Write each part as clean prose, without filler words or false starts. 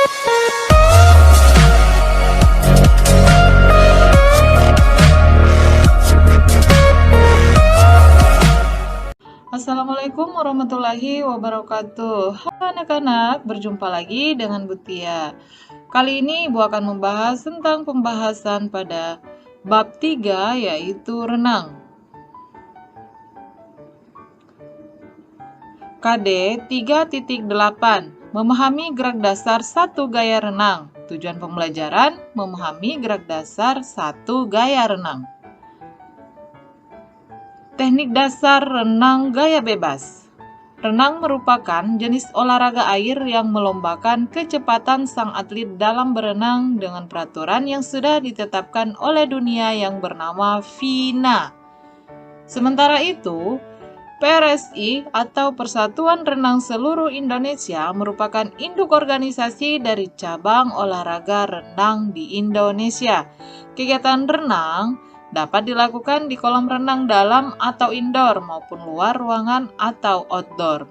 Assalamualaikum warahmatullahi wabarakatuh. Halo anak-anak, berjumpa lagi dengan Bu Tia. Kali ini Ibu akan membahas tentang pembahasan pada bab 3, yaitu renang. KD 3.8, memahami gerak dasar satu gaya renang. Tujuan pembelajaran, memahami gerak dasar satu gaya renang. Teknik dasar renang gaya bebas. Renang merupakan jenis olahraga air yang melombakan kecepatan sang atlet dalam berenang dengan peraturan yang sudah ditetapkan oleh dunia yang bernama FINA. Sementara itu, PRSI atau Persatuan Renang Seluruh Indonesia merupakan induk organisasi dari cabang olahraga renang di Indonesia. Kegiatan renang dapat dilakukan di kolam renang dalam atau indoor maupun luar ruangan atau outdoor.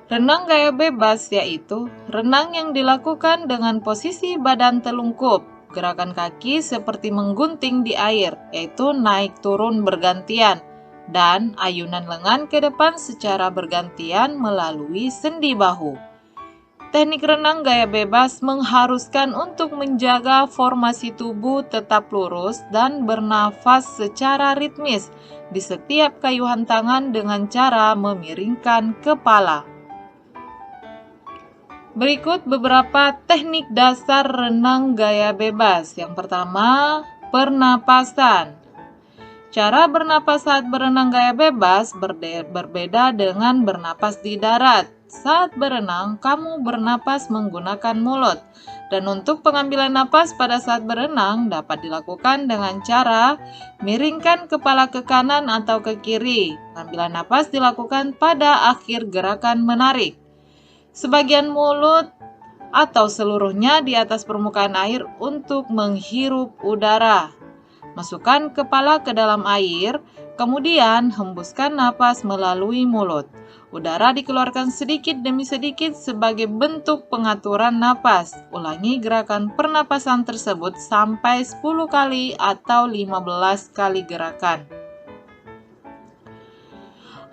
Renang gaya bebas yaitu renang yang dilakukan dengan posisi badan telungkup, gerakan kaki seperti menggunting di air, yaitu naik turun bergantian, dan ayunan lengan ke depan secara bergantian melalui sendi bahu. Teknik renang gaya bebas mengharuskan untuk menjaga formasi tubuh tetap lurus dan bernafas secara ritmis di setiap kayuhan tangan dengan cara memiringkan kepala. Berikut beberapa teknik dasar renang gaya bebas. Yang pertama, pernapasan. Cara bernapas saat berenang gaya bebas berbeda dengan bernapas di darat. Saat berenang, kamu bernapas menggunakan mulut. Dan untuk pengambilan napas pada saat berenang dapat dilakukan dengan cara miringkan kepala ke kanan atau ke kiri. Pengambilan napas dilakukan pada akhir gerakan menarik. Sebagian mulut atau seluruhnya di atas permukaan air untuk menghirup udara. Masukkan kepala ke dalam air, kemudian hembuskan napas melalui mulut. Udara dikeluarkan sedikit demi sedikit sebagai bentuk pengaturan napas. Ulangi gerakan pernapasan tersebut sampai 10 kali atau 15 kali gerakan.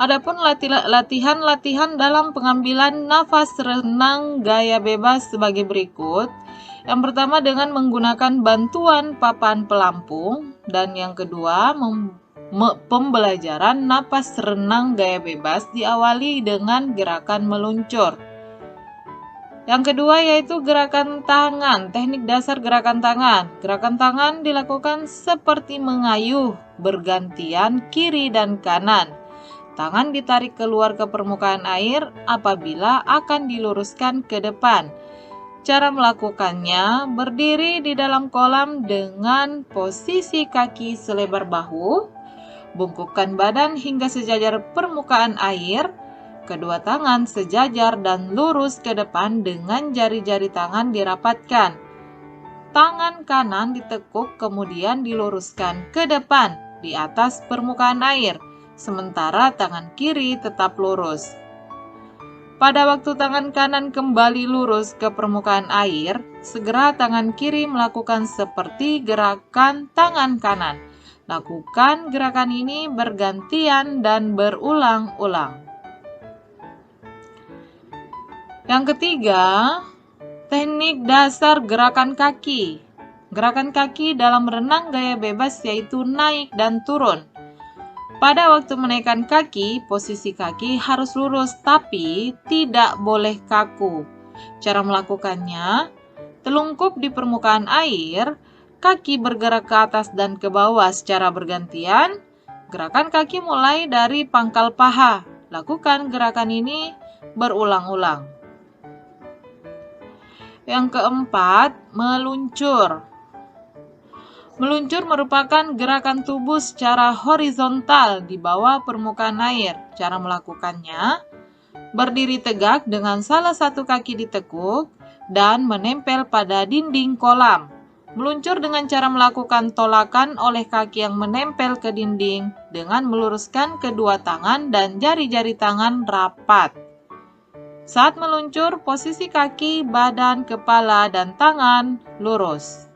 Adapun latihan-latihan dalam pengambilan nafas renang gaya bebas sebagai berikut. Yang pertama dengan menggunakan bantuan papan pelampung, dan yang kedua pembelajaran napas renang gaya bebas diawali dengan gerakan meluncur. Yang kedua yaitu gerakan tangan, teknik dasar gerakan tangan. Gerakan tangan dilakukan seperti mengayuh bergantian kiri dan kanan. Tangan ditarik keluar ke permukaan air apabila akan diluruskan ke depan. Cara melakukannya, berdiri di dalam kolam dengan posisi kaki selebar bahu, bungkukkan badan hingga sejajar permukaan air, kedua tangan sejajar dan lurus ke depan dengan jari-jari tangan dirapatkan. Tangan kanan ditekuk kemudian diluruskan ke depan di atas permukaan air, sementara tangan kiri tetap lurus. Pada waktu tangan kanan kembali lurus ke permukaan air, segera tangan kiri melakukan seperti gerakan tangan kanan. Lakukan gerakan ini bergantian dan berulang-ulang. Yang ketiga, teknik dasar gerakan kaki. Gerakan kaki dalam renang gaya bebas yaitu naik dan turun. Pada waktu menaikkan kaki, posisi kaki harus lurus tapi tidak boleh kaku. Cara melakukannya, telungkup di permukaan air, kaki bergerak ke atas dan ke bawah secara bergantian. Gerakan kaki mulai dari pangkal paha. Lakukan gerakan ini berulang-ulang. Yang keempat, meluncur. Meluncur merupakan gerakan tubuh secara horizontal di bawah permukaan air. Cara melakukannya, berdiri tegak dengan salah satu kaki ditekuk dan menempel pada dinding kolam. Meluncur dengan cara melakukan tolakan oleh kaki yang menempel ke dinding dengan meluruskan kedua tangan dan jari-jari tangan rapat. Saat meluncur, posisi kaki, badan, kepala, dan tangan lurus.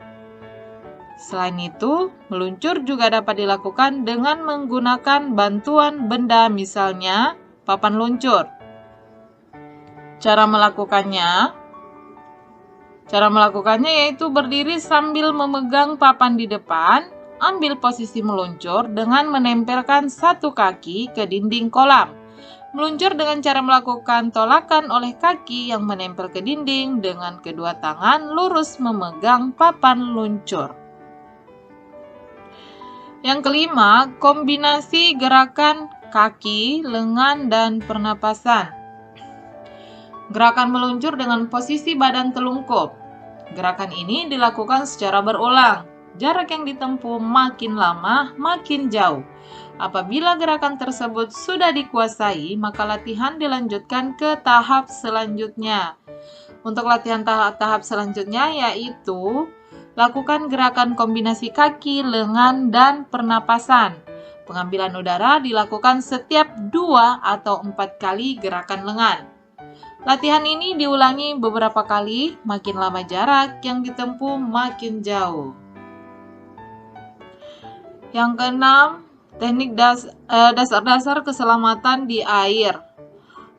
Selain itu, meluncur juga dapat dilakukan dengan menggunakan bantuan benda, misalnya papan luncur. Cara melakukannya yaitu berdiri sambil memegang papan di depan, ambil posisi meluncur dengan menempelkan satu kaki ke dinding kolam. Meluncur dengan cara melakukan tolakan oleh kaki yang menempel ke dinding dengan kedua tangan lurus memegang papan luncur. Yang kelima, kombinasi gerakan kaki, lengan, dan pernapasan. Gerakan meluncur dengan posisi badan telungkup. Gerakan ini dilakukan secara berulang. Jarak yang ditempuh makin lama, makin jauh. Apabila gerakan tersebut sudah dikuasai, maka latihan dilanjutkan ke tahap selanjutnya. Untuk latihan tahap selanjutnya yaitu lakukan gerakan kombinasi kaki, lengan, dan pernapasan. Pengambilan udara dilakukan setiap 2 atau 4 kali gerakan lengan. Latihan ini diulangi beberapa kali, makin lama jarak yang ditempuh makin jauh. Yang keenam, teknik dasar-dasar keselamatan di air.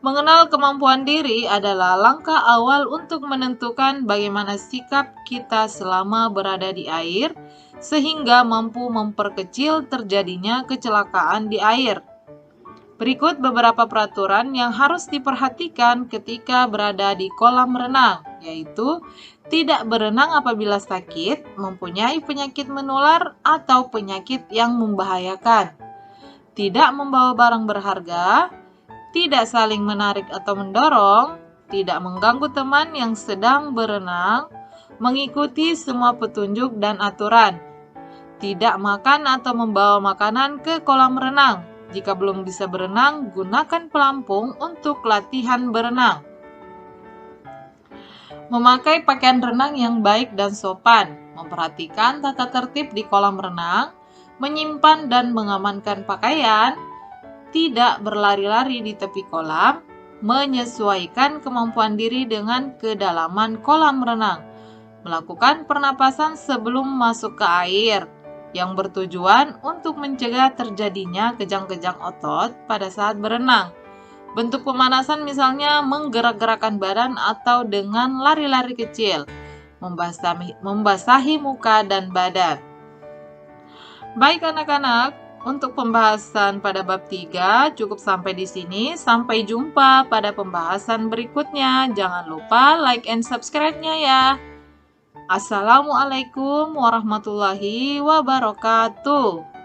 Mengenal kemampuan diri adalah langkah awal untuk menentukan bagaimana sikap kita selama berada di air, sehingga mampu memperkecil terjadinya kecelakaan di air. Berikut beberapa peraturan yang harus diperhatikan ketika berada di kolam renang, yaitu tidak berenang apabila sakit, mempunyai penyakit menular, atau penyakit yang membahayakan. Tidak membawa barang berharga, tidak saling menarik atau mendorong, tidak mengganggu teman yang sedang berenang, mengikuti semua petunjuk dan aturan. Tidak makan atau membawa makanan ke kolam renang. Jika belum bisa berenang, gunakan pelampung untuk latihan berenang. Memakai pakaian renang yang baik dan sopan, memperhatikan tata tertib di kolam renang, menyimpan dan mengamankan pakaian, tidak berlari-lari di tepi kolam, menyesuaikan kemampuan diri dengan kedalaman kolam renang, melakukan pernapasan sebelum masuk ke air, yang bertujuan untuk mencegah terjadinya kejang-kejang otot pada saat berenang. Bentuk pemanasan misalnya menggerak-gerakkan badan atau dengan lari-lari kecil, membasahi muka dan badan. Baik anak-anak, untuk pembahasan pada bab 3 cukup sampai di sini. Sampai jumpa pada pembahasan berikutnya. Jangan lupa like and subscribe-nya ya. Assalamualaikum warahmatullahi wabarakatuh.